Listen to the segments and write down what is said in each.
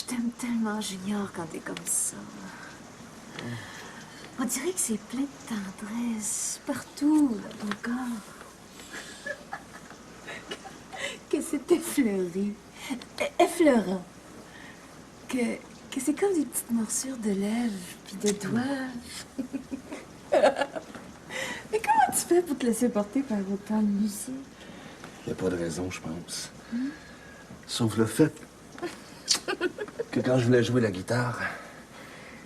Je t'aime tellement, Junior, quand t'es comme ça. On dirait que c'est plein de tendresse partout dans ton corps. Que c'est effleuré, effleurant. Que c'est comme des petites morsures de lèvres puis de doigts. Mais comment tu fais pour te laisser porter par autant de musique? Il n'y a pas de raison, je pense. Sauf le fait que quand je voulais jouer la guitare,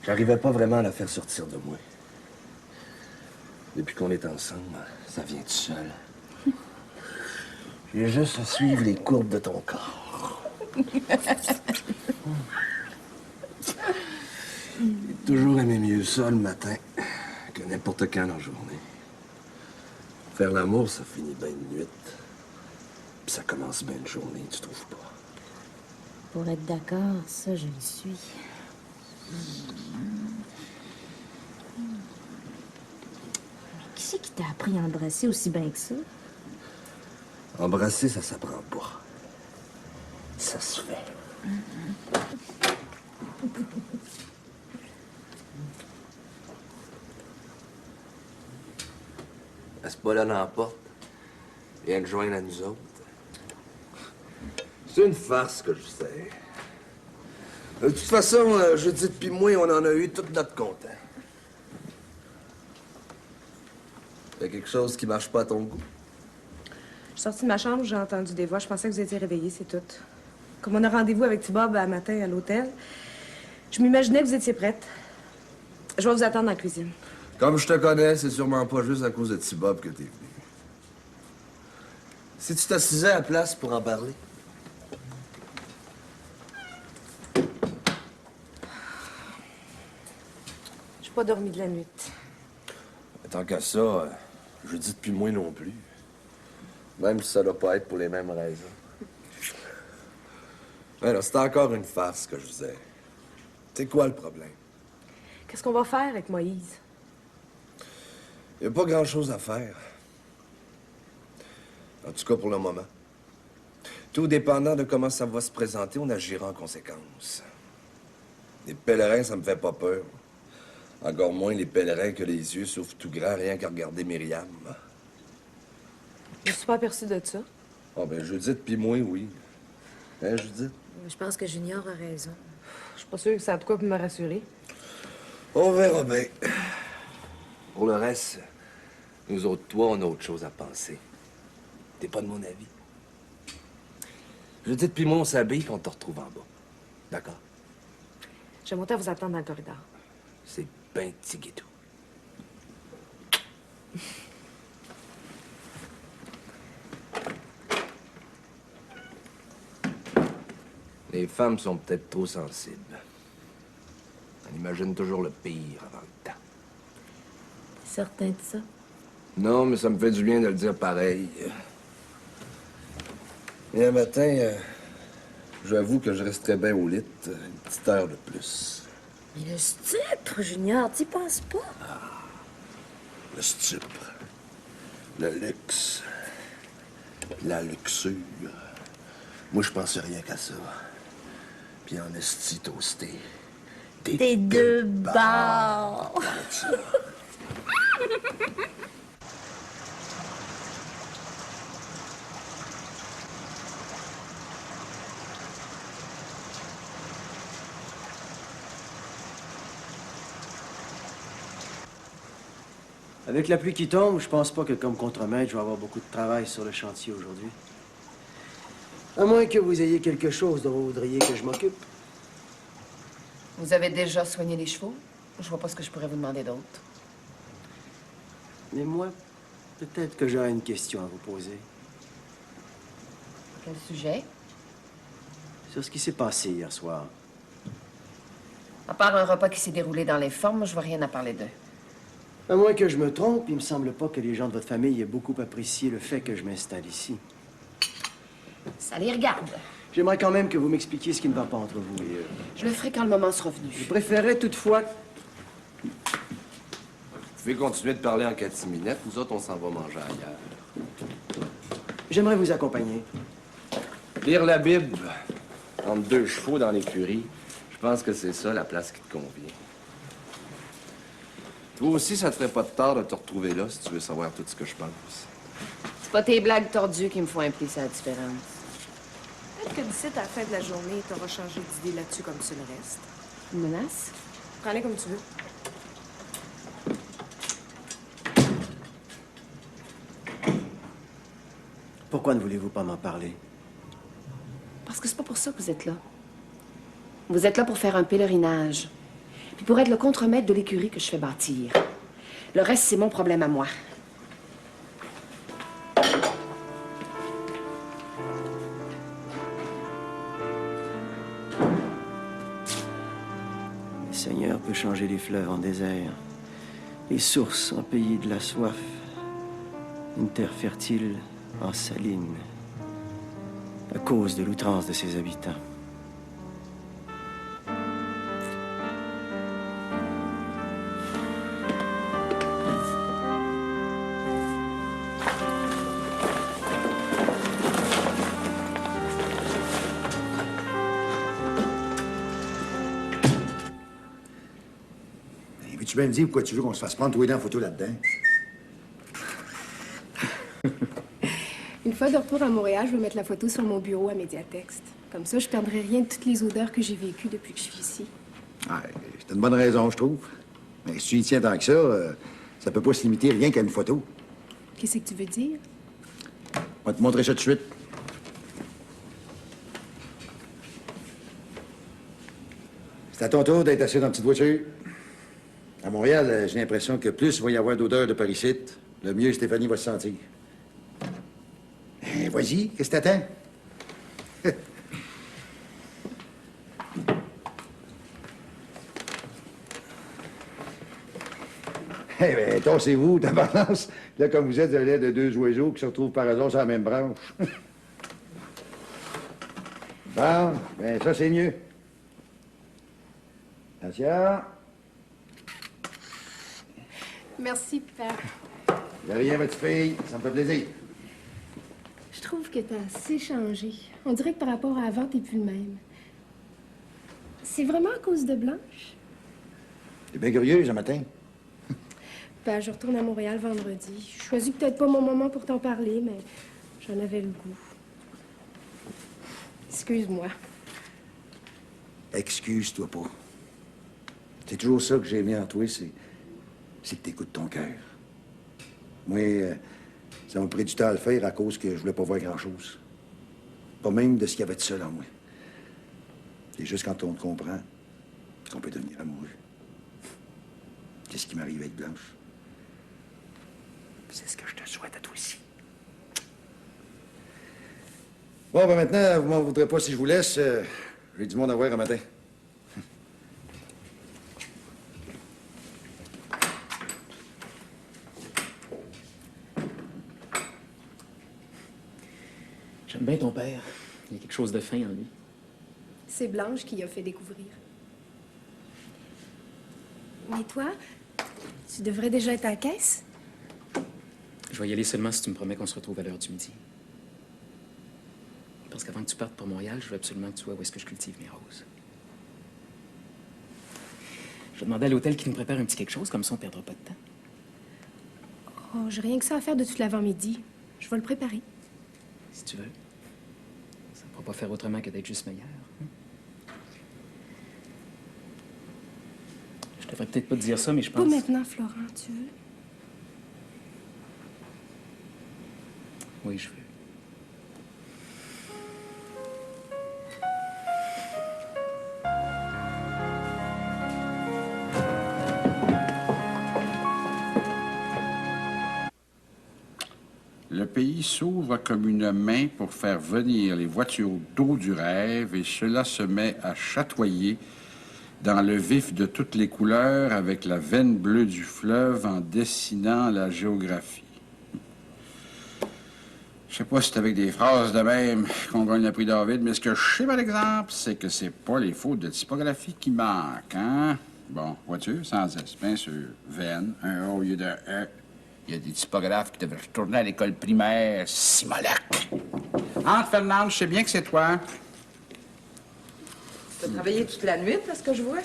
j'arrivais pas vraiment à la faire sortir de moi. Depuis qu'on est ensemble, ça vient tout seul. J'ai juste à suivre les courbes de ton corps. J'ai toujours aimé mieux ça le matin que n'importe quand dans la journée. Faire l'amour, ça finit bien de nuit. Puis ça commence bien une journée, tu trouves pas? Pour être d'accord, ça, je le suis. Qui c'est qui t'a appris à embrasser aussi bien que ça? Embrasser, ça s'apprend pas. Ça se fait. C'est pas là dans la porte. Viens te joindre à nous autres. C'est une farce que je sais. De toute façon, Judith pis moi, on en a eu tout notre content. Y a quelque chose qui marche pas à ton goût? Je suis sortie de ma chambre, j'ai entendu des voix. Je pensais que vous étiez réveillés, c'est tout. Comme on a rendez-vous avec Tibob à matin à l'hôtel, je m'imaginais que vous étiez prête. Je vais vous attendre dans la cuisine. Comme je te connais, c'est sûrement pas juste à cause de Tibob que t'es venu. Si tu t'assisais à la place pour en parler. J'ai pas dormi de la nuit. Tant qu'à ça, je dis depuis moi non plus. Même si ça doit pas être pour les mêmes raisons. Alors, c'est encore une farce que je faisais. C'est quoi le problème? Qu'est-ce qu'on va faire avec Moïse? Il n'y a pas grand-chose à faire. En tout cas, pour le moment. Tout dépendant de comment ça va se présenter, on agira en conséquence. Les pèlerins, ça me fait pas peur. Encore moins les pèlerins que les yeux s'ouvrent tout grands rien qu'à regarder Myriam. Je me suis pas aperçue de ça. Ah ben, Judith pis moi, oui. Hein, Judith? Je pense que Junior a raison. Je suis pas sûre que ça a de quoi pour me rassurer. On verra bien. Pour le reste, nous autres, toi, on a autre chose à penser. T'es pas de mon avis. Judith pis moi, on s'habille puis on te retrouve en bas. D'accord? Je vais monter à vous attendre dans le corridor. C'est ben petit guitou. Les femmes sont peut-être trop sensibles. On imagine toujours le pire avant le temps. T'es certain de ça? Non, mais ça me fait du bien de le dire pareil. Et un matin, j'avoue que je resterais bien au lit une petite heure de plus. Mais le stupre, Junior, t'y penses pas? Le stupre, le luxe, la luxure. Moi, je pense rien qu'à ça. Puis en esti toasté. Des deux bords. Avec la pluie qui tombe, je pense pas que comme contremaître, je vais avoir beaucoup de travail sur le chantier aujourd'hui. À moins que vous ayez quelque chose dont vous voudriez que je m'occupe. Vous avez déjà soigné les chevaux? Je vois pas ce que je pourrais vous demander d'autre. Mais moi, peut-être que j'aurais une question à vous poser. Quel sujet? Sur ce qui s'est passé hier soir. À part un repas qui s'est déroulé dans les formes, je vois rien à parler d'eux. À moins que je me trompe, il me semble pas que les gens de votre famille aient beaucoup apprécié le fait que je m'installe ici. Ça les regarde. J'aimerais quand même que vous m'expliquiez ce qui ne va pas entre vous et eux. Je le ferai quand le moment sera venu. Je préférerais toutefois... Vous pouvez continuer de parler en catimilette. Nous autres, on s'en va manger ailleurs. J'aimerais vous accompagner. Lire la Bible. entre 2 chevaux dans l'écurie, je pense que c'est ça la place qui te convient. Toi aussi, ça te ferait pas de tort de te retrouver là si tu veux savoir tout ce que je pense. C'est pas tes blagues tordues qui me font impliquer la différence. Peut-être que d'ici à la fin de la journée, t'auras changé d'idée là-dessus comme sur le reste. Une menace? Prends-les comme tu veux. Pourquoi ne voulez-vous pas m'en parler? Parce que c'est pas pour ça que vous êtes là. Vous êtes là pour faire un pèlerinage. Puis pour être le contremaître de l'écurie que je fais bâtir. Le reste, c'est mon problème à moi. Le Seigneur peut changer les fleuves en désert, les sources en pays de la soif, une terre fertile en saline, à cause de l'outrance de ses habitants. Tu peux me dire pourquoi tu veux qu'on se fasse prendre tous les deux en photo là-dedans? Une fois de retour à Montréal, je vais mettre la photo sur mon bureau à Médiatexte. Comme ça, je perdrai rien de toutes les odeurs que j'ai vécues depuis que je suis ici. Ouais, c'est une bonne raison, je trouve. Mais si tu y tiens tant que ça peut pas se limiter rien qu'à une photo. Qu'est-ce que tu veux dire? On va te montrer ça tout de suite. C'est à ton tour d'être assis dans la petite voiture. À Montréal, j'ai l'impression que plus il va y avoir d'odeur de paricite, le mieux Stéphanie va se sentir. Vas-y, qu'est-ce que t'attends? Eh bien, tassez-vous, tabarnance. Là, comme vous êtes, vous avez l'air de 2 oiseaux qui se retrouvent par hasard sur la même branche. Bon, ben ça, c'est mieux. Attention. Merci, père. De rien, votre fille. Ça me fait plaisir. Je trouve que t'as assez changé. On dirait que par rapport à avant, t'es plus le même. C'est vraiment à cause de Blanche? T'es bien curieuse, un matin. Ben, je retourne à Montréal vendredi. Je choisis peut-être pas mon moment pour t'en parler, mais j'en avais le goût. Excuse-moi. Excuse-toi pas. C'est toujours ça que j'ai aimé en toi, c'est que t'écoutes ton cœur. Moi, ça m'a pris du temps à le faire à cause que je voulais pas voir grand-chose. Pas même de ce qu'il y avait de seul en moi. C'est juste quand on te comprend qu'on peut devenir amoureux. C'est ce qui m'arrive avec Blanche. C'est ce que je te souhaite à toi aussi. Bon, ben maintenant, vous m'en voudrez pas si je vous laisse. J'ai du monde à voir un matin. J'aime bien ton père. Il y a quelque chose de fin en lui. C'est Blanche qui a fait découvrir. Mais toi, tu devrais déjà être à la caisse? Je vais y aller seulement si tu me promets qu'on se retrouve à l'heure du midi. Parce qu'avant que tu partes pour Montréal, je veux absolument que tu vois où est-ce que je cultive mes roses. Je vais demander à l'hôtel qu'il nous prépare un petit quelque chose, comme ça on perdra pas de temps. Oh, j'ai rien que ça à faire de tout l'avant-midi. Je vais le préparer. Si tu veux. Ça ne pourra pas faire autrement que d'être juste meilleur. Hein? Je devrais peut-être pas te dire ça, mais je pense... Pas maintenant, Florent, tu veux? Oui, je veux. Le pays s'ouvre comme une main pour faire venir les voitures d'eau du rêve et cela se met à chatoyer dans le vif de toutes les couleurs avec la veine bleue du fleuve en dessinant la géographie. Je sais pas si c'est avec des phrases de même qu'on gagne le prix David, mais ce que je sais par exemple, c'est que c'est pas les fautes de typographie qui manquent, hein? Bon, voiture, sans S, bien sûr. Veine, un A au lieu d'un E. Il y a des typographes qui devraient retourner à l'école primaire. Simolac! Entre, Fernande, je sais bien que c'est toi. T'as travaillé toute la nuit, à ce que je vois?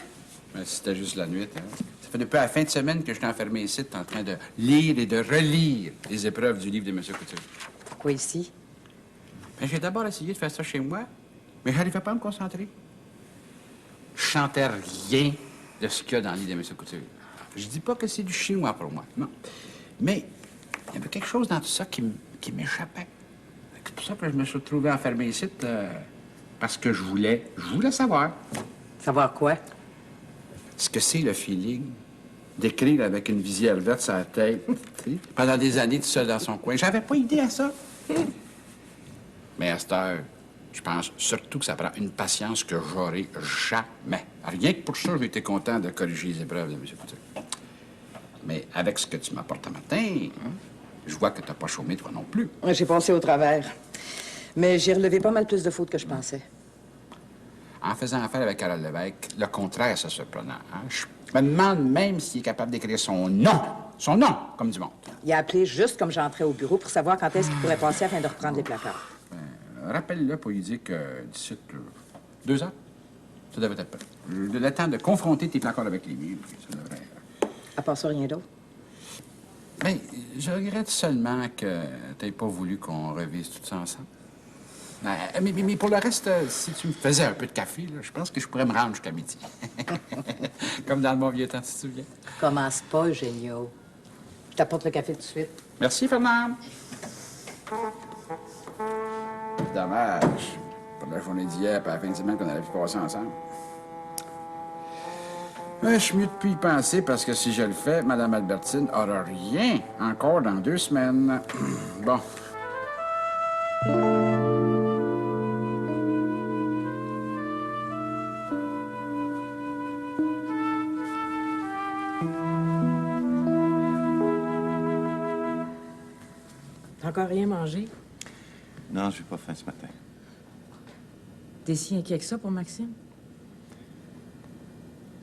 Ben, c'était juste la nuit, hein. Ça fait depuis la fin de semaine que je suis enfermé ici, en train de lire et de relire les épreuves du livre de M. Couture. Pourquoi ici? Ben, j'ai d'abord essayé de faire ça chez moi, mais j'arrivais pas à me concentrer. Je sentais rien de ce qu'il y a dans le livre de M. Couture. Je dis pas que c'est du chinois pour moi, non. Mais il y avait quelque chose dans tout ça qui m'échappait. C'est pour ça que je me suis retrouvé enfermé ici, parce que je voulais savoir. Savoir quoi? Ce que c'est le feeling d'écrire avec une visière verte sur la tête, tu sais, pendant des années tout seul dans son coin. J'avais pas idée à ça. Mais à cette heure, je pense surtout que ça prend une patience que j'aurai jamais. Rien que pour ça, j'ai été content de corriger les épreuves de M. Couture. Mais avec ce que tu m'apportes ce matin, je vois que t'as pas chômé, toi non plus. J'ai passé au travers. Mais j'ai relevé pas mal plus de fautes que je pensais. En faisant affaire avec Carole Lévesque, le contraire, c'est surprenant. Hein? Je me demande même s'il est capable d'écrire son nom, comme du monde. Il a appelé juste comme j'entrais au bureau pour savoir quand est-ce qu'il pourrait passer afin de reprendre les placards. Rappelle-le pour lui dire que d'ici 2 heures, ça devrait être prêt. Le temps de confronter tes placards avec les miens, puis ça devrait... À part ça, rien d'autre. Bien, je regrette seulement que t'aies pas voulu qu'on revise tout ça ensemble. Mais pour le reste, si tu me faisais un peu de café, là, je pense que je pourrais me rendre jusqu'à midi. Comme dans le bon vieux temps, tu te souviens. Commence pas, Eugenio. Je t'apporte le café tout de suite. Merci, Fernand. Dommage. Pour la journée d'hier et la fin de semaine qu'on aurait pu passer ensemble. Je suis mieux de plus y penser parce que si je le fais, Mme Albertine aura rien encore dans 2 semaines. Bon. T'as encore rien mangé? Non, j'ai pas faim ce matin. T'es si inquiet que ça pour Maxime?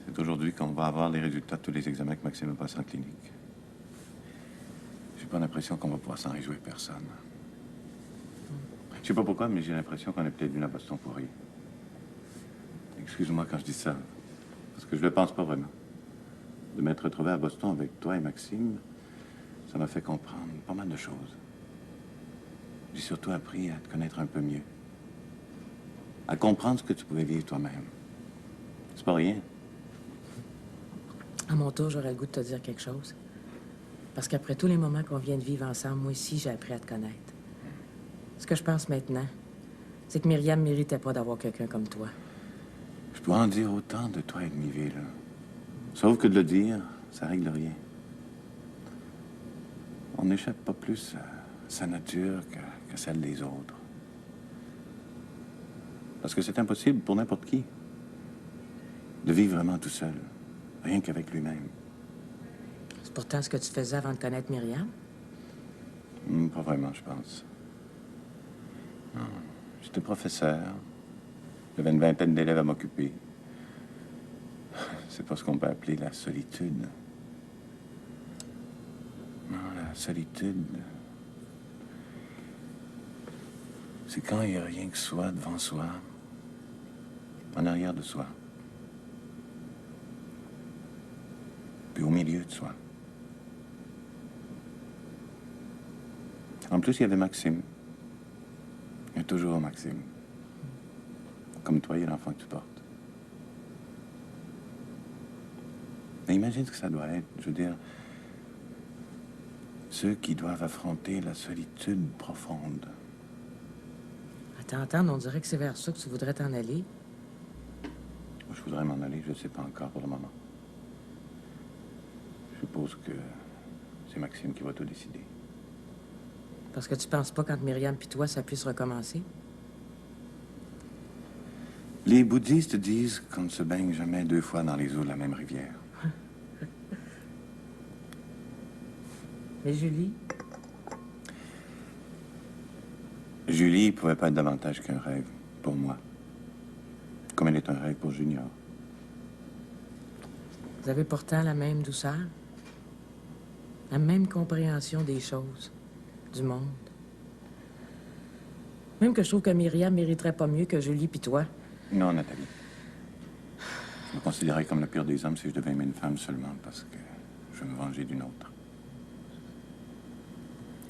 C'est aujourd'hui qu'on va avoir les résultats de tous les examens que Maxime a passés en clinique. J'ai pas l'impression qu'on va pouvoir s'en réjouir personne. Je sais pas pourquoi, mais j'ai l'impression qu'on est peut-être venu à Boston pour rien. Excuse-moi quand je dis ça, parce que je le pense pas vraiment. De m'être retrouvé à Boston avec toi et Maxime, ça m'a fait comprendre pas mal de choses. J'ai surtout appris à te connaître un peu mieux. À comprendre ce que tu pouvais vivre toi-même. C'est pas rien. À mon tour, j'aurais le goût de te dire quelque chose. Parce qu'après tous les moments qu'on vient de vivre ensemble, moi aussi, j'ai appris à te connaître. Ce que je pense maintenant, c'est que Myriam méritait pas d'avoir quelqu'un comme toi. Je dois en dire autant de toi et de Miville. Sauf que de le dire, ça règle rien. On n'échappe pas plus à sa nature que celle des autres. Parce que c'est impossible pour n'importe qui de vivre vraiment tout seul, rien qu'avec lui-même. C'est pourtant ce que tu faisais avant de connaître Myriam? Pas vraiment, je pense. Non. J'étais professeur. J'avais une vingtaine d'élèves à m'occuper. C'est pas ce qu'on peut appeler la solitude. Non, la solitude, c'est quand il n'y a rien que soi devant soi, en arrière de soi, puis au milieu de soi. En plus, il y avait Maxime. Il y a toujours Maxime. Comme toi, il y a l'enfant que tu portes. Mais imagine ce que ça doit être, je veux dire, ceux qui doivent affronter la solitude profonde. À t'entendre, on dirait que c'est vers ça que tu voudrais t'en aller. Je voudrais m'en aller, je ne sais pas encore pour le moment. Je suppose que c'est Maxime qui va tout décider. Parce que tu penses pas qu'entre Myriam et toi, ça puisse recommencer? Les bouddhistes disent qu'on ne se baigne jamais 2 fois dans les eaux de la même rivière. Mais Julie? Julie pouvait pas être davantage qu'un rêve pour moi. Comme elle est un rêve pour Junior. Vous avez pourtant la même douceur, la même compréhension des choses, du monde. Même que je trouve que Myriam mériterait pas mieux que Julie puis toi. Non, Nathalie. me considérerais comme le pire des hommes si je devais aimer une femme seulement parce que je veux me venger d'une autre.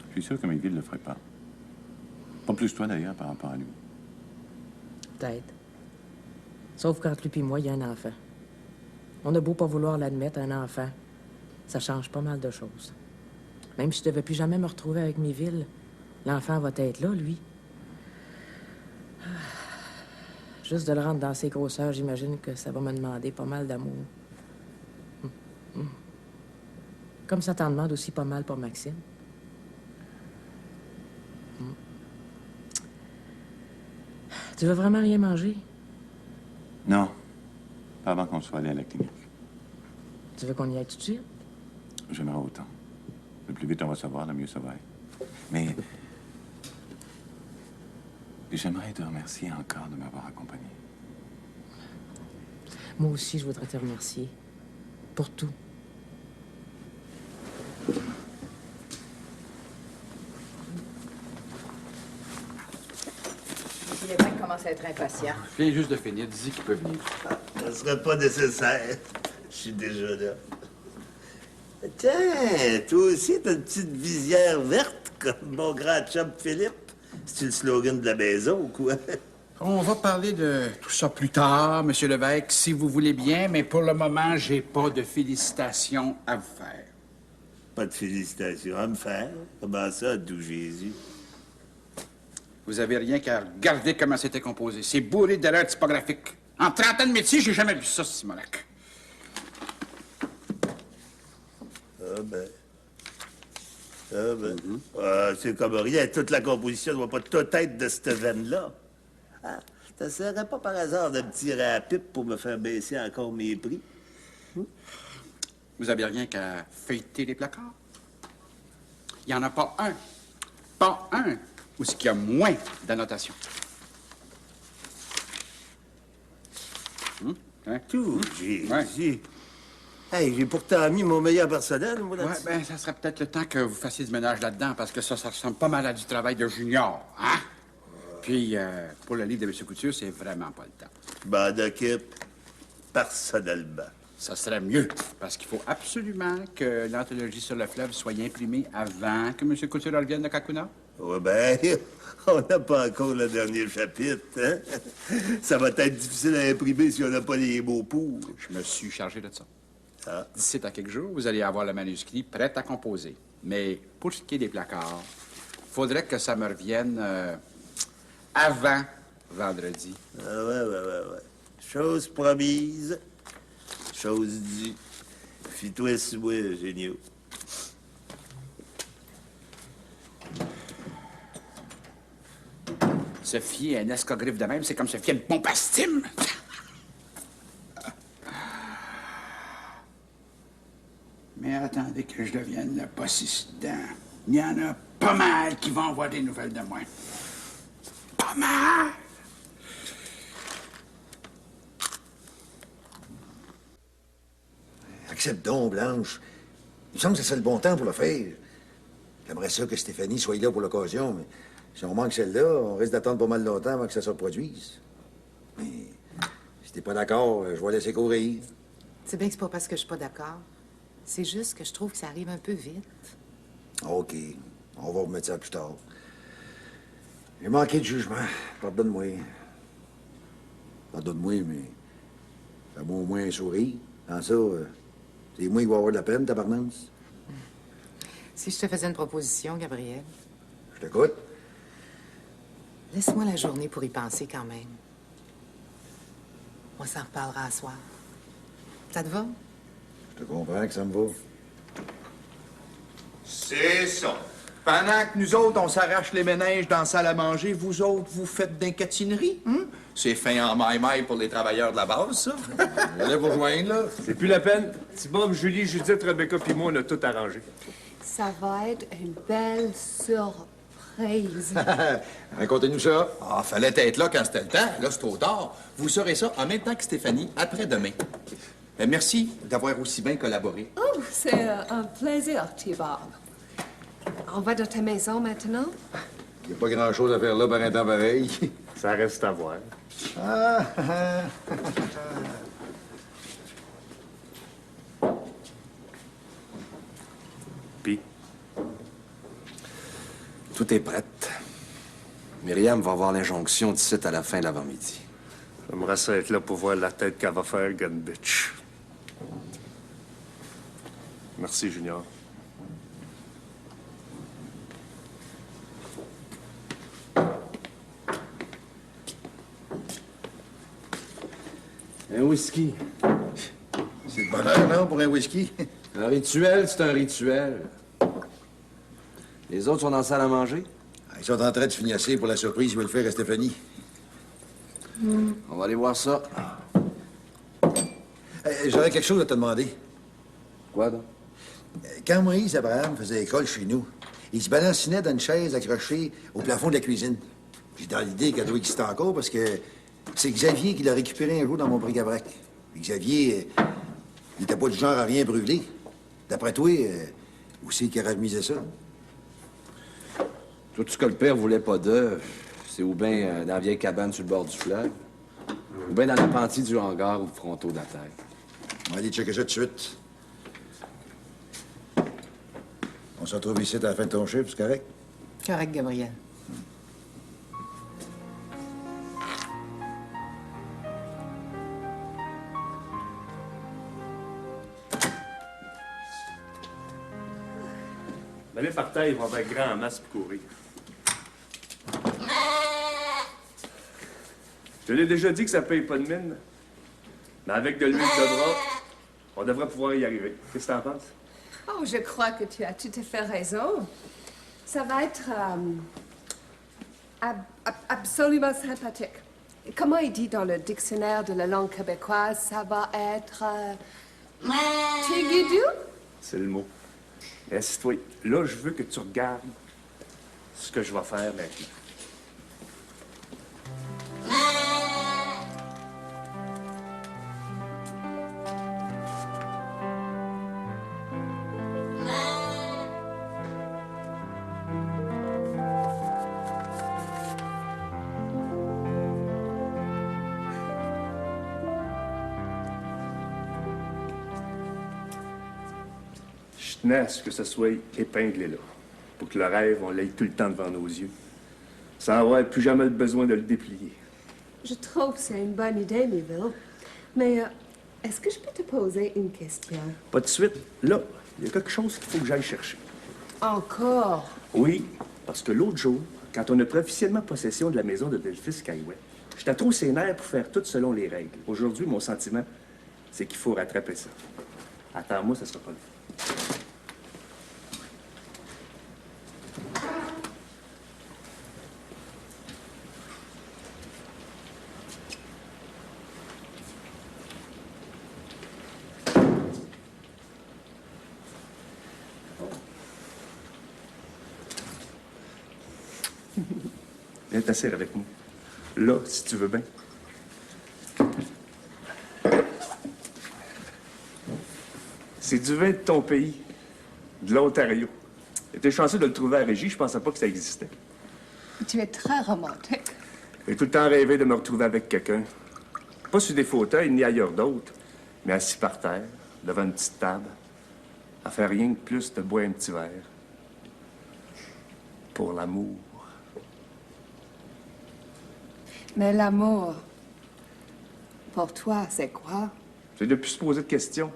Je suis sûr que Méville ne le ferait pas. Pas plus toi, d'ailleurs, par rapport à lui. Peut-être. Sauf qu'entre lui et moi, il y a un enfant. On a beau pas vouloir l'admettre, un enfant, ça change pas mal de choses. Même si je devais plus jamais me retrouver avec Méville, l'enfant va être là, lui. Juste de le rendre dans ses grosseurs, j'imagine que ça va me demander pas mal d'amour. Comme ça t'en demande aussi pas mal pour Maxime. Tu veux vraiment rien manger? Non. Pas avant qu'on soit allé à la clinique. Tu veux qu'on y aille tout de suite? J'aimerais autant. Le plus vite on va savoir, le mieux ça va être. Mais j'aimerais te remercier encore de m'avoir accompagné. Moi aussi, je voudrais te remercier. Pour tout. Il est bien qu'il commence à être impatient. Je viens juste de finir. Dis qu'il peut venir. Ça serait pas nécessaire. Je suis déjà là. Tiens, toi aussi, t'as une petite visière verte, comme mon grand chum Philippe. C'est le slogan de la maison ou quoi? On va parler de tout ça plus tard, Monsieur Lévesque, si vous voulez bien, mais pour le moment, j'ai pas de félicitations à vous faire. Pas de félicitations à me faire? Comment ça, d'où Jésus? Vous avez rien qu'à regarder comment c'était composé. C'est bourré d'erreurs typographiques. En 30 ans de métier, j'ai jamais vu ça, Simonac. Ah ben. Ah ben. Ah, c'est comme rien. Toute la composition ne doit pas tout être de cette veine-là. Ah, ça serait pas par hasard de me tirer à la pipe pour me faire baisser encore mes prix? Vous avez rien qu'à feuilleter les placards. Il n'y en a pas un. Pas un où il y a moins d'annotations. Hein? Tout, Jésus. Ouais. Hey, j'ai pourtant mis mon meilleur personnel, moi, Ouais, là-dessus. ben, ça serait peut-être le temps que vous fassiez du ménage là-dedans, parce que ça ressemble pas mal à du travail de junior, hein? Puis, pour le livre de M. Couture, c'est vraiment pas le temps. Ben, d'équipe, personnellement. Ça serait mieux, parce qu'il faut absolument que l'anthologie sur le fleuve soit imprimée avant que M. Couture revienne de Kakuna. Ouais, ben, on n'a pas encore le dernier chapitre, hein? Ça va être difficile à imprimer si on n'a pas les mots pour. Je me suis chargé de ça. Ah. D'ici à quelques jours, vous allez avoir le manuscrit prêt à composer. Mais pour ce qui est des placards, faudrait que ça me revienne avant vendredi. Ah, ouais. Chose promise, chose due. Fie-toi sur moi, génial. Se fier à un escogriffe de même, c'est comme se fier à une pompe à stime. Mais attendez que je devienne le possissident. Il y en a pas mal qui vont avoir des nouvelles de moi. Pas mal! Accepte donc, Blanche. Il me semble que c'est le bon temps pour le faire. J'aimerais ça que Stéphanie soit là pour l'occasion, mais si on manque celle-là, on risque d'attendre pas mal longtemps avant que ça se reproduise. Mais si t'es pas d'accord, je vais laisser courir. C'est bien que c'est pas parce que je suis pas d'accord. C'est juste que je trouve que ça arrive un peu vite. OK. On va remettre ça plus tard. J'ai manqué de jugement. Pardonne-moi. Pardonne-moi, mais fais-moi au moins un sourire. Sans ça, c'est moi qui vais avoir de la peine, tabarnance. Si je te faisais une proposition, Gabriel, Je t'écoute. laisse-moi la journée pour y penser quand même. On s'en reparlera à soir. Ça te va? Je te comprends que ça me va. C'est ça. Pendant que nous autres, on s'arrache les méninges dans la salle à manger, vous autres, vous faites d'incatinerie, hein? C'est fin en maille-maille pour les travailleurs de la base, ça. Allez vous rejoindre, là. C'est plus la peine. Bob, Julie, Judith, Rebecca puis moi, on a tout arrangé. Ça va être une belle surprise. Racontez-nous ça. Ah, fallait être là quand c'était le temps. Là, c'est trop tard. Vous saurez ça en même temps que Stéphanie, après-demain. Merci d'avoir aussi bien collaboré. Oh, c'est un plaisir, T-Bob. On va dans ta maison maintenant? Il n'y a pas grand-chose à faire là par un temps pareil. Ça reste à voir. Tout est prêt. Myriam va avoir l'injonction d'ici à la fin de l'avant-midi. J'aimerais ça être là pour voir la tête qu'elle va faire, Gun Bitch. Merci, Junior. Un whisky. C'est de bonheur, non, pour un whisky? Un rituel, c'est un rituel. Les autres sont dans la salle à manger? Ils sont en train de fignasser pour la surprise qu'ils veulent faire à Stéphanie. On va aller voir ça. J'aurais quelque chose à te demander. Quoi, donc? Quand Moïse Abraham faisait école chez nous, il se balancinait dans une chaise accrochée au plafond de la cuisine. J'ai dans l'idée qu'elle doit exister encore parce que c'est Xavier qui l'a récupéré un jour dans mon bric-à-brac. Puis Xavier, il était pas du genre à rien brûler. D'après toi, où c'est qu'il aurait misé ça? Tout ce que le père voulait pas d'œuf, c'est ou bien dans la vieille cabane sur le bord du fleuve, ou bien dans l'appentis du hangar ou le fronteau de la terre. On va aller checker ça tout de suite. On se retrouve ici à la fin de ton chiffre, c'est correct? Correct, Gabriel. Allez par terre, ils vont être grands en masse pour courir. Je te l'ai déjà dit que ça paye pas de mine. Mais avec de l'huile de bras, on devrait pouvoir y arriver. Qu'est-ce que t'en penses? Oh, je crois que tu as tout à fait raison. Ça va être absolument sympathique. Comment il dit dans le dictionnaire de la langue québécoise, ça va être tigidou? C'est le mot. Assis-toi. Là, je veux que tu regardes ce que je vais faire maintenant. Je tenais à ce que ce soit épinglé là, pour que le rêve, on l'ait tout le temps devant nos yeux, sans avoir plus jamais le besoin de le déplier. Je trouve que c'est une bonne idée, Neville. Mais est-ce que je peux te poser une question? Pas de suite. Là, il y a quelque chose qu'il faut que j'aille chercher. Encore? Oui, parce que l'autre jour, quand on a pris officiellement possession de la maison de Delphis Caillouet, j'étais trop sénère pour faire tout selon les règles. Aujourd'hui, mon sentiment, c'est qu'il faut rattraper ça. Attends-moi, ça sera pas long. Viens t'asseoir avec moi. Là, si tu veux bien. C'est du vin de ton pays, de l'Ontario. T'es chanceux de le trouver à Régie, je pensais pas que ça existait. Tu es très romantique. J'ai tout le temps rêvé de me retrouver avec quelqu'un. Pas sur des fauteuils ni ailleurs d'autre, mais assis par terre, devant une petite table, à faire rien que plus de boire un petit verre. Pour l'amour. Mais l'amour, pour toi, c'est quoi? C'est de plus se poser de questions,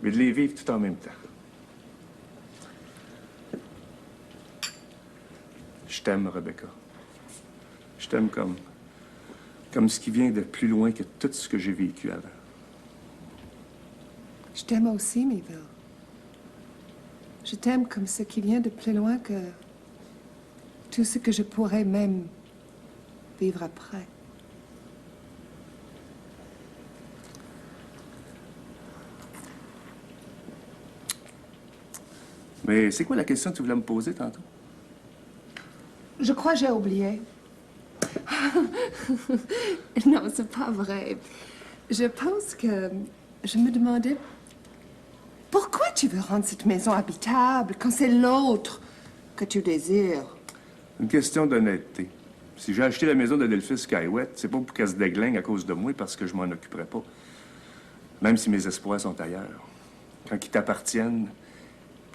mais de les vivre tout en même temps. Je t'aime, Rebecca. Je t'aime comme ce qui vient de plus loin que tout ce que j'ai vécu avant. Je t'aime aussi, Neville. Je t'aime comme ce qui vient de plus loin que tout ce que je pourrais même vivre après. Mais c'est quoi la question que tu voulais me poser tantôt? Je crois que j'ai oublié. Non, c'est pas vrai. Je pense que je me demandais pourquoi tu veux rendre cette maison habitable quand c'est l'autre que tu désires. Une question d'honnêteté. Si j'ai acheté la maison de Delphis Caillouet, c'est pas pour qu'elle se déglingue à cause de moi, parce que je m'en occuperai pas. Même si mes espoirs sont ailleurs. Quand ils t'appartiennent,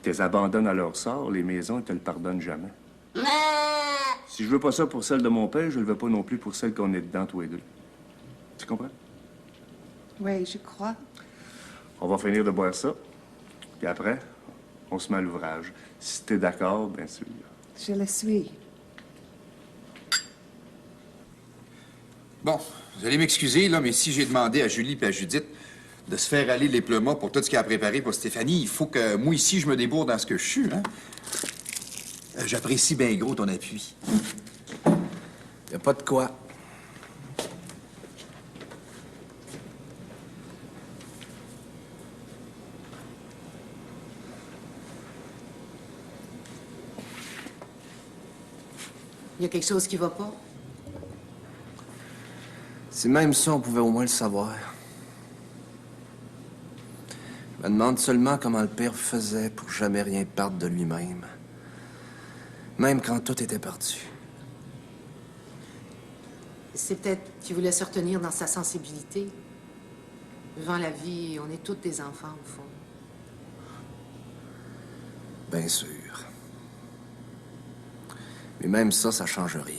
tu les abandonnes à leur sort, les maisons, ils te le pardonnent jamais. Si je veux pas ça pour celle de mon père, je le veux pas non plus pour celle qu'on est dedans, tous les deux. Tu comprends? Oui, je crois. On va finir de boire ça. Puis après, on se met à l'ouvrage. Si t'es d'accord, bien sûr. Je le suis. Bon, vous allez m'excuser, là, mais si j'ai demandé à Julie et à Judith de se faire aller les plats pour tout ce qu'elle a préparé pour Stéphanie, il faut que moi, ici, je me débourde dans ce que je suis, hein? J'apprécie bien gros ton appui. Y a pas de quoi. Il y a quelque chose qui va pas? Si même ça, on pouvait au moins le savoir. Je me demande seulement comment le père faisait pour jamais rien perdre de lui-même. Même quand tout était perdu. C'est peut-être qu'il voulait se retenir dans sa sensibilité. Devant la vie, on est tous des enfants, au fond. Bien sûr. Mais même ça, ça change rien.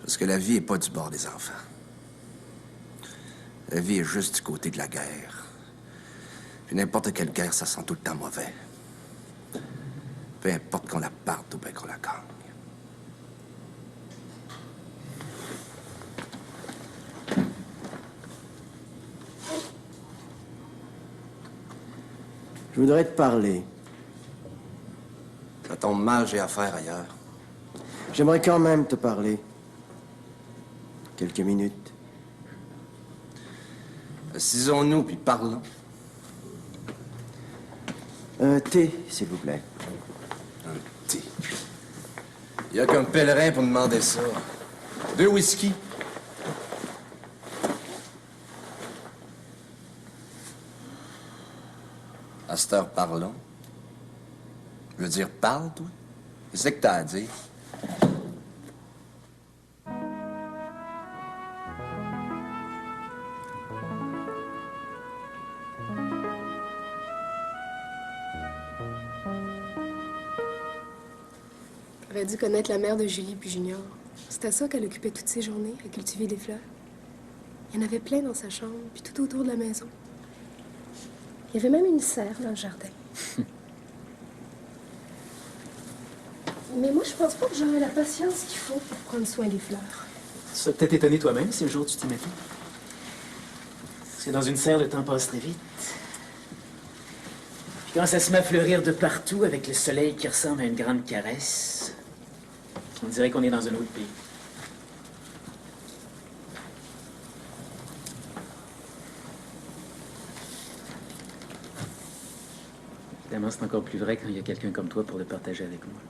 Parce que la vie est pas du bord des enfants. La vie est juste du côté de la guerre. Puis n'importe quelle guerre, ça sent tout le temps mauvais. Peu importe qu'on la parte ou bien qu'on la gagne. Je voudrais te parler. Ça tombe mal, j'ai affaire ailleurs. J'aimerais quand même te parler. Quelques minutes. Assisons-nous, puis parlons. Un thé, s'il vous plaît. Un thé. Il y a qu'un pèlerin pour demander ça. 2 whisky. À cette heure, parlons. Je veux dire, parle, toi. Qu'est-ce que t'as à dire? J'aurais dû connaître la mère de Julie puis Junior. C'était ça qu'elle occupait toutes ses journées, à cultiver des fleurs. Il y en avait plein dans sa chambre, puis tout autour de la maison. Il y avait même une serre dans le jardin. Mais moi, je pense pas que j'aurais la patience qu'il faut pour prendre soin des fleurs. Tu serais peut-être étonné toi-même si un jour tu t'y mettais. Parce que dans une serre, le temps passe très vite. Puis quand ça se met à fleurir de partout avec le soleil qui ressemble à une grande caresse, on dirait qu'on est dans un autre pays. Évidemment, c'est encore plus vrai quand il y a quelqu'un comme toi pour le partager avec moi.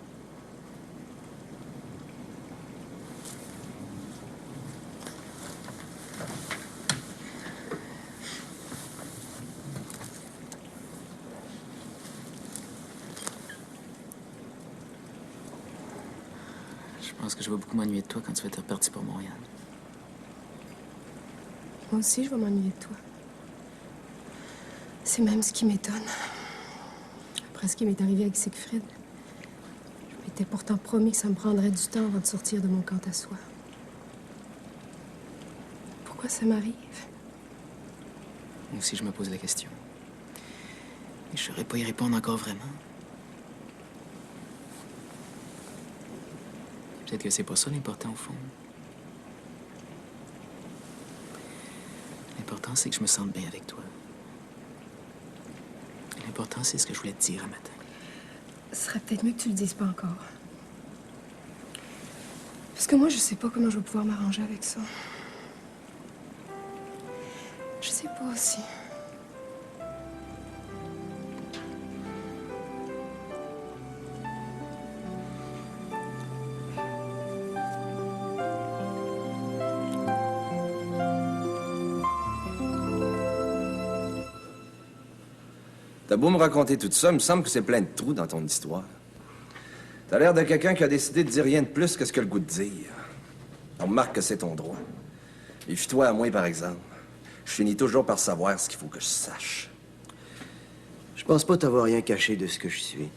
Je pense que je vais beaucoup m'ennuyer de toi quand tu vas être reparti pour Montréal. Moi aussi, je vais m'ennuyer de toi. C'est même ce qui m'étonne. Après ce qui m'est arrivé avec Siegfried, je m'étais pourtant promis que ça me prendrait du temps avant de sortir de mon camp à soi. Pourquoi ça m'arrive? Moi aussi, je me pose la question. Et je saurais pas y répondre encore vraiment. Peut-être que c'est pas ça l'important, au fond. L'important, c'est que je me sente bien avec toi. L'important, c'est ce que je voulais te dire un matin. Ce serait peut-être mieux que tu le dises pas encore. Parce que moi, je sais pas comment je vais pouvoir m'arranger avec ça. Je sais pas aussi. T'as beau me raconter tout ça, il me semble que c'est plein de trous dans ton histoire. T'as l'air de quelqu'un qui a décidé de dire rien de plus que ce qu'il a le goût de dire. On remarque que c'est ton droit. Et fie-toi à moi, par exemple. Je finis toujours par savoir ce qu'il faut que je sache. Je pense pas t'avoir rien caché de ce que je suis.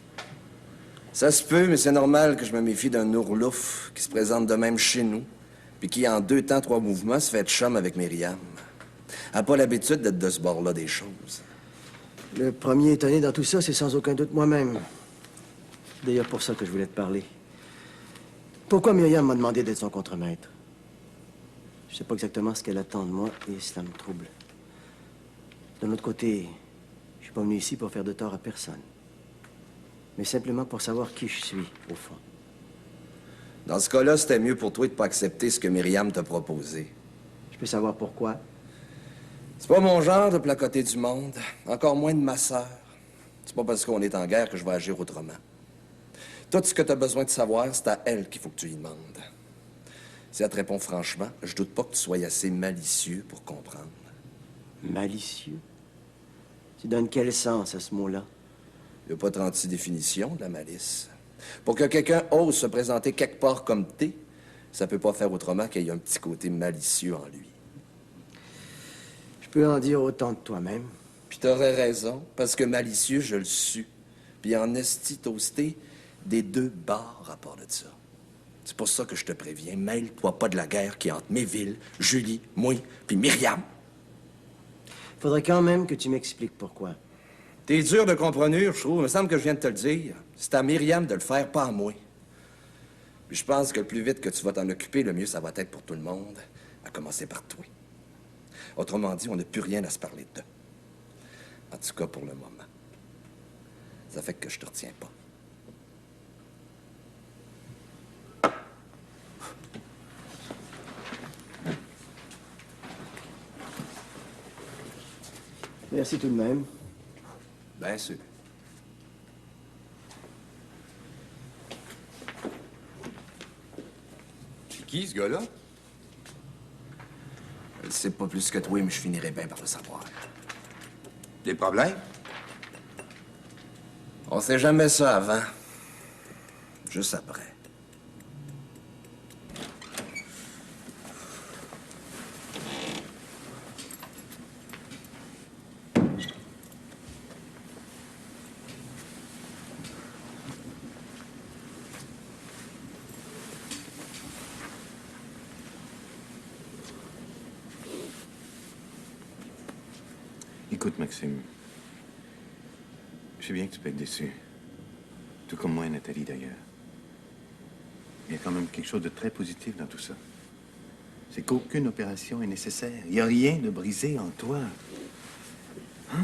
Ça se peut, mais c'est normal que je me méfie d'un ourlouf qui se présente de même chez nous, puis qui, en 2 temps, 3 mouvements, se fait de chum avec Myriam. Elle n'a pas l'habitude d'être de ce bord-là des choses. Le premier étonné dans tout ça, c'est sans aucun doute moi-même. D'ailleurs, pour ça que je voulais te parler. Pourquoi Myriam m'a demandé d'être son contremaître? Je sais pas exactement ce qu'elle attend de moi et cela me trouble. D'un autre côté, je suis pas venu ici pour faire de tort à personne. Mais simplement pour savoir qui je suis, au fond. Dans ce cas-là, c'était mieux pour toi de pas accepter ce que Myriam t'a proposé. Je peux savoir pourquoi? C'est pas mon genre de placoter du monde, encore moins de ma sœur. C'est pas parce qu'on est en guerre que je vais agir autrement. Tout ce que t'as besoin de savoir, c'est à elle qu'il faut que tu lui demandes. Si elle te répond franchement, je doute pas que tu sois assez malicieux pour comprendre. Malicieux? Tu donnes quel sens à ce mot-là? Il n'y a pas 36 définitions de la malice. Pour que quelqu'un ose se présenter quelque part comme t'es, ça peut pas faire autrement qu'il y ait un petit côté malicieux en lui. Je peux en dire autant de toi-même. Puis t'aurais raison, parce que malicieux, je le suis. Puis en esti toasté, des 2 barres à part de ça. C'est pour ça que je te préviens, mêle-toi pas de la guerre qui est entre Méville, Julie, moi, puis Myriam. Faudrait quand même que tu m'expliques pourquoi. T'es dur de comprendre, je trouve. Il me semble que je viens de te le dire. C'est à Myriam de le faire, pas à moi. Puis je pense que le plus vite que tu vas t'en occuper, le mieux ça va être pour tout le monde, à commencer par toi. Autrement dit, on n'a plus rien à se parler de. En tout cas, pour le moment. Ça fait que je te retiens pas. Merci tout de même. Bien sûr. C'est qui, ce gars-là? Je sais pas plus que toi, mais je finirai bien par le savoir. Des problèmes? On sait jamais ça avant. Juste après. Écoute, Maxime, je sais bien que tu peux être déçu. Tout comme moi et Nathalie, d'ailleurs. Il y a quand même quelque chose de très positif dans tout ça. C'est qu'aucune opération est nécessaire. Il n'y a rien de brisé en toi. Ah.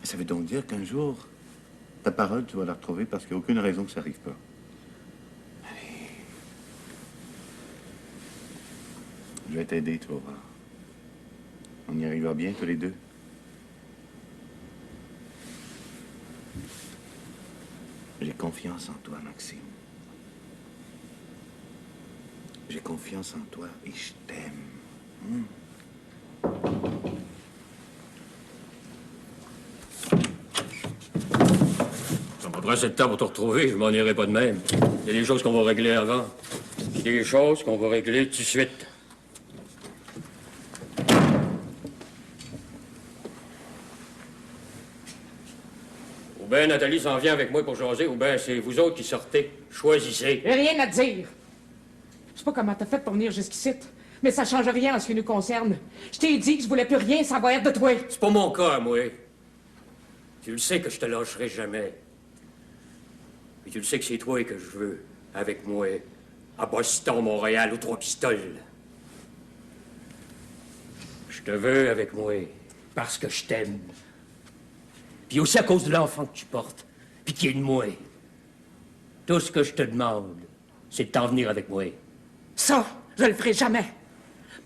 Ça veut donc dire qu'un jour, ta parole, tu vas la retrouver parce qu'il n'y a aucune raison que ça n'arrive pas. Allez. Je vais t'aider, tu vas voir. On y arrivera bien, tous les deux. J'ai confiance en toi, Maxime. J'ai confiance en toi et je t'aime. Ça me prendra assez de temps pour te retrouver, je m'en irai pas de même. Il y a des choses qu'on va régler avant. Puis des choses qu'on va régler tout de suite. Ou bien Nathalie s'en vient avec moi pour jaser, ou bien c'est vous autres qui sortez. Choisissez. J'ai rien à te dire. Je sais pas comment t'as fait pour venir jusqu'ici, mais ça change rien en ce qui nous concerne. Je t'ai dit que je voulais plus rien savoir de toi. C'est pas mon cas, moi. Tu le sais que je te lâcherai jamais. Puis tu le sais que c'est toi que je veux, avec moi, à Boston, Montréal, aux 3 pistoles. Je te veux avec moi, parce que je t'aime. Puis aussi à cause de l'enfant que tu portes, puis qui est de moi. Tout ce que je te demande, c'est de t'en venir avec moi. Ça, je le ferai jamais.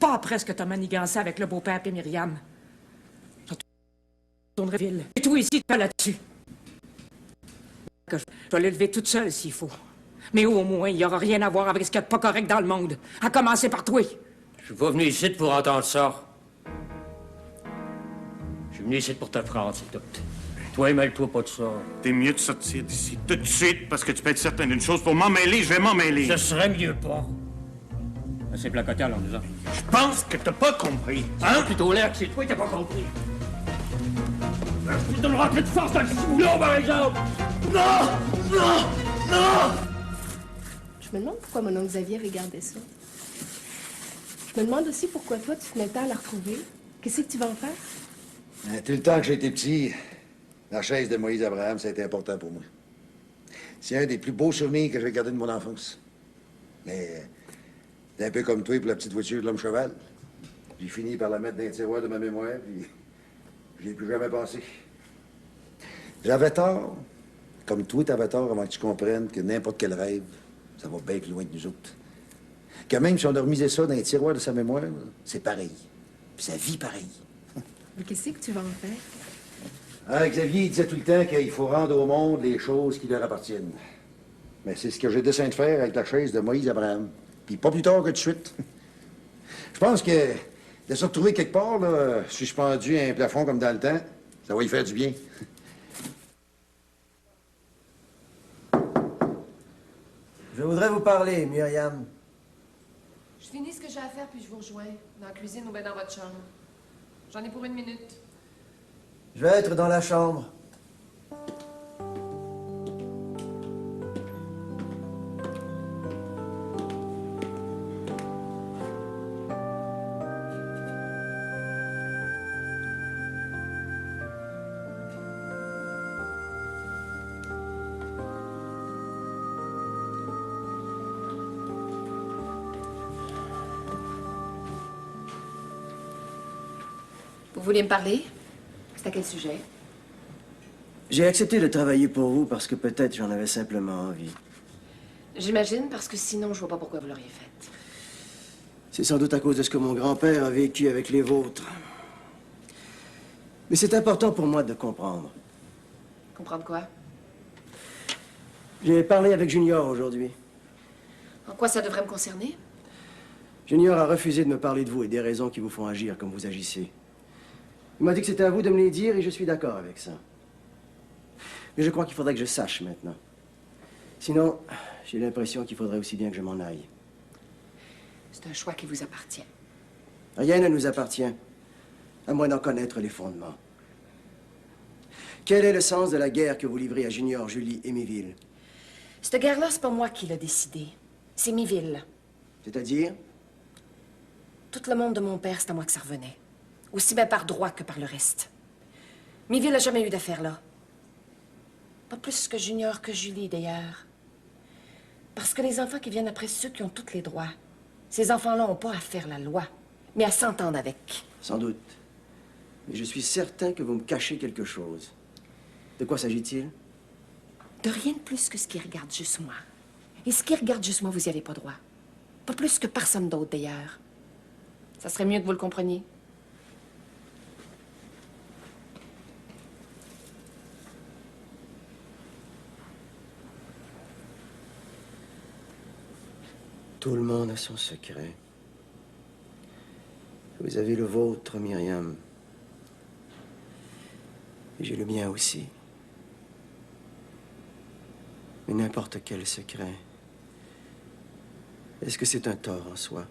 Pas après ce que t'as manigancé avec le beau-père et Myriam. Je retournerai ville. Et toi ici, pas là-dessus. Je vais l'élever toute seule s'il faut. Mais au moins, il n'y aura rien à voir avec ce qu'il y a de pas correct dans le monde. À commencer par toi. Je suis pas venu ici pour entendre ça. Je suis venu ici pour te prendre, c'est tout. Toi, mêle-toi pas de ça. T'es mieux de sortir d'ici tout de suite parce que tu peux être certain d'une chose. Pour m'en mêler, je vais m'en mêler. Ce serait mieux pas. C'est placoté en disant. Je pense que t'as pas compris. Hein? Plutôt l'air que c'est toi qui t'as pas compris. Je te donnerai plus de force dans le ciboulot, par exemple. Non! Non! Non! Je me demande pourquoi mon oncle Xavier avait gardé ça. Je me demande aussi pourquoi toi, tu tenais le temps à la retrouver. Qu'est-ce que tu vas en faire? Tout le temps que j'ai été petit, la chaise de Moïse Abraham, ça a été important pour moi. C'est un des plus beaux souvenirs que j'ai gardé de mon enfance. Mais c'est un peu comme toi pour la petite voiture de l'homme-cheval. J'ai fini par la mettre dans un tiroir de ma mémoire, puis je l'ai plus jamais passé. J'avais tort, comme toi, t'avais tort avant que tu comprennes que n'importe quel rêve, ça va bien plus loin que nous autres. Que même si on a remisé ça dans un tiroir de sa mémoire, c'est pareil. Puis ça vit pareil. Mais qu'est-ce que tu vas en faire? Ah, Xavier, il disait tout le temps qu'il faut rendre au monde les choses qui leur appartiennent. Mais c'est ce que j'ai dessein de faire avec la chaise de Moïse Abraham. Puis pas plus tard que tout de suite. Je pense que de se retrouver quelque part, là, suspendu à un plafond comme dans le temps, ça va y faire du bien. Je voudrais vous parler, Myriam. Je finis ce que j'ai à faire, puis je vous rejoins. Dans la cuisine ou bien dans votre chambre. J'en ai pour 1 minute. Je vais être dans la chambre. Vous vouliez me parler? C'est à quel sujet? J'ai accepté de travailler pour vous parce que peut-être j'en avais simplement envie. J'imagine, parce que sinon, je vois pas pourquoi vous l'auriez faite. C'est sans doute à cause de ce que mon grand-père a vécu avec les vôtres. Mais c'est important pour moi de comprendre. Comprendre quoi? J'ai parlé avec Junior aujourd'hui. En quoi ça devrait me concerner? Junior a refusé de me parler de vous et des raisons qui vous font agir comme vous agissez. Il m'a dit que c'était à vous de me les dire et je suis d'accord avec ça. Mais je crois qu'il faudrait que je sache maintenant. Sinon, j'ai l'impression qu'il faudrait aussi bien que je m'en aille. C'est un choix qui vous appartient. Rien ne nous appartient, à moins d'en connaître les fondements. Quel est le sens de la guerre que vous livrez à Junior, Julie et Miville? Cette guerre-là, c'est pas moi qui l'ai décidée. C'est Miville. C'est-à-dire? Tout le monde de mon père, c'est à moi que ça revenait. Aussi bien par droit que par le reste. Miville n'a jamais eu d'affaire là. Pas plus que Junior que Julie, d'ailleurs. Parce que les enfants qui viennent après ceux qui ont tous les droits, ces enfants-là n'ont pas à faire la loi, mais à s'entendre avec. Sans doute. Mais je suis certain que vous me cachez quelque chose. De quoi s'agit-il? De rien de plus que ce qui regarde juste moi. Et ce qui regarde juste moi, vous n'y avez pas droit. Pas plus que personne d'autre, d'ailleurs. Ça serait mieux que vous le compreniez. Tout le monde a son secret. Vous avez le vôtre, Myriam. Et j'ai le mien aussi. Mais n'importe quel secret, est-ce que c'est un tort en soi?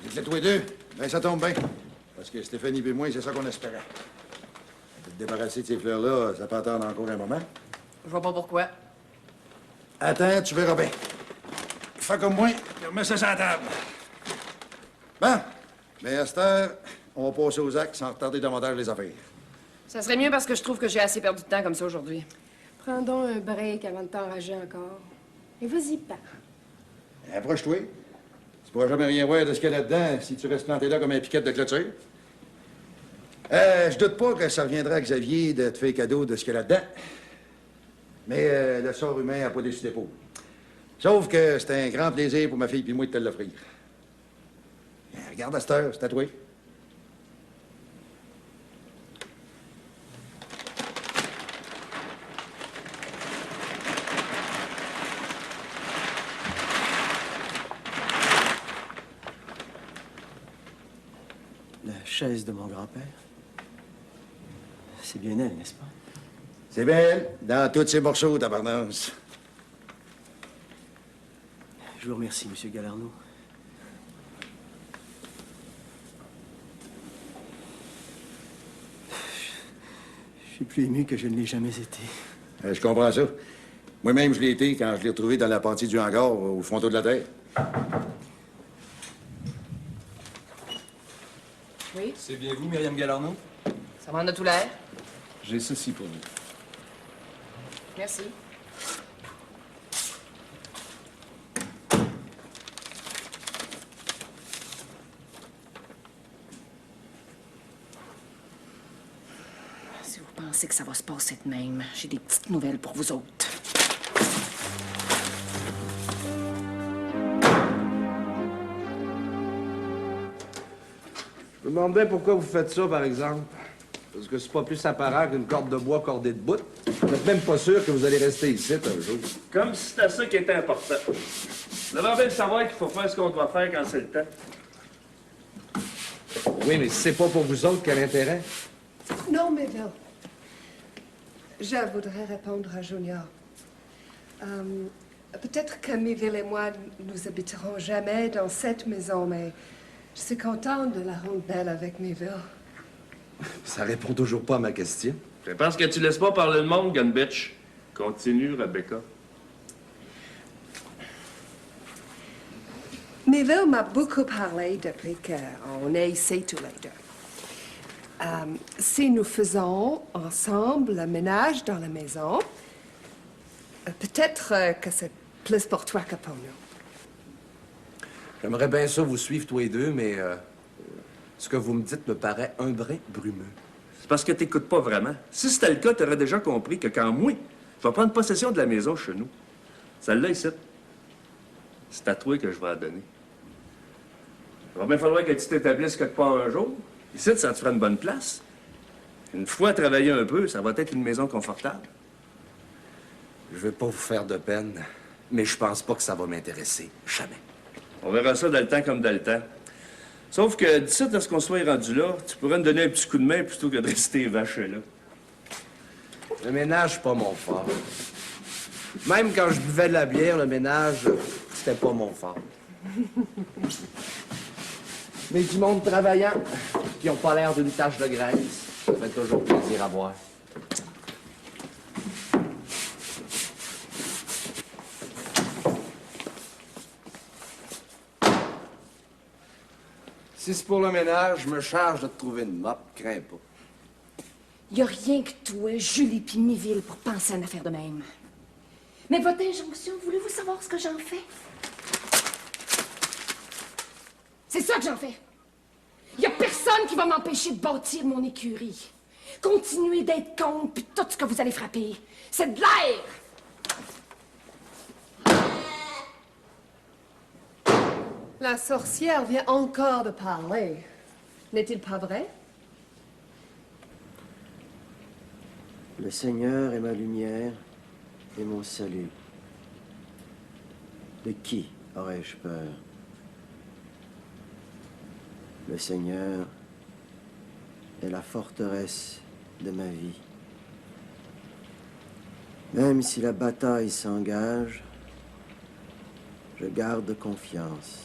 Vous êtes tous les deux? Ben, ça tombe bien. Parce que Stéphanie et moi, c'est ça qu'on espérait. De te débarrasser de ces fleurs-là, ça peut attendre encore un moment. Je vois pas pourquoi. Attends, tu verras bien. Fais comme moi, et remets ça sur la table. Bon, mais à cette heure, on va passer aux actes sans retarder davantage les affaires. Ça serait mieux parce que je trouve que j'ai assez perdu de temps comme ça aujourd'hui. Prends donc un break avant de t'enrager encore. Et vas-y, pas. Approche-toi. Tu pourras jamais rien voir de ce qu'il y a là-dedans si tu restes planté là comme un piquet de clôture. Je doute pas que ça reviendra à Xavier de te faire cadeau de ce qu'il y a là-dedans. Mais le sort humain n'a pas décidé pour. Sauf que c'était un grand plaisir pour ma fille et moi de te l'offrir. Regarde à cette heure, c'est à toi. chaise de mon grand-père. C'est bien elle, n'est-ce pas? C'est bien elle, dans tous ces morceaux, tabarnance. Je vous remercie, Monsieur Galarno. Je suis plus ému que je ne l'ai jamais été. Je comprends ça. Moi-même, je l'ai été quand je l'ai retrouvé dans la partie du hangar, au fronton de la Terre. Oui? C'est bien vous, Myriam Galarno? Ça m'en a tout l'air. J'ai ceci pour vous. Merci. Si vous pensez que ça va se passer de même, j'ai des petites nouvelles pour vous autres. Je me demandais pourquoi vous faites ça, par exemple. Parce que c'est pas plus apparent qu'une corde de bois cordée de bout. Vous n'êtes même pas sûr que vous allez rester ici un jour. Comme si c'était ça qui était important. Vous devez bien savoir qu'il faut faire ce qu'on doit faire quand c'est le temps. Oui, mais si c'est pas pour vous autres, quel intérêt? Non, Melville. Je voudrais répondre à Junior. Peut-être que Melville et moi, nous habiterons jamais dans cette maison, mais je suis contente de la rendre belle avec Melville. Ça répond toujours pas à ma question. Je pense que tu laisses pas parler le monde, gun bitch. Continue, Rebecca. Melville m'a beaucoup parlé depuis qu'on est ici tous les deux. Si nous faisons ensemble le ménage dans la maison, peut-être que c'est plus pour toi que pour nous. J'aimerais bien ça vous suivre tous les deux, mais ce que vous me dites me paraît un brin brumeux. C'est parce que t'écoutes pas vraiment. Si c'était le cas, t'aurais déjà compris que quand moi, je vais prendre possession de la maison chez nous, celle-là ici, c'est à toi que je vais la donner. Il va bien falloir que tu t'établisses quelque part un jour. Ici, ça te fera une bonne place. Une fois travaillé un peu, ça va être une maison confortable. Je veux pas vous faire de peine, mais je pense pas que ça va m'intéresser. Jamais. On verra ça dans le temps comme dans le temps. Sauf que d'ici à ce qu'on soit rendu là, tu pourrais me donner un petit coup de main plutôt que de rester vaché là. Le ménage, c'est pas mon fort. Même quand je buvais de la bière, le ménage, c'était pas mon fort. Mais du monde travaillant, qui ont pas l'air d'une tache de graisse, ça fait toujours plaisir à voir. Si c'est pour le ménage, je me charge de te trouver une mop, crains pas. Y a rien que toi, Julie puis Miville pour penser à une affaire de même. Mais votre injonction, voulez-vous savoir ce que j'en fais? C'est ça que j'en fais. Y a personne qui va m'empêcher de bâtir mon écurie. Continuez d'être con, puis tout ce que vous allez frapper, c'est de l'air! La sorcière vient encore de parler. N'est-il pas vrai? Le Seigneur est ma lumière et mon salut. De qui aurais-je peur? Le Seigneur est la forteresse de ma vie. Même si la bataille s'engage, je garde confiance.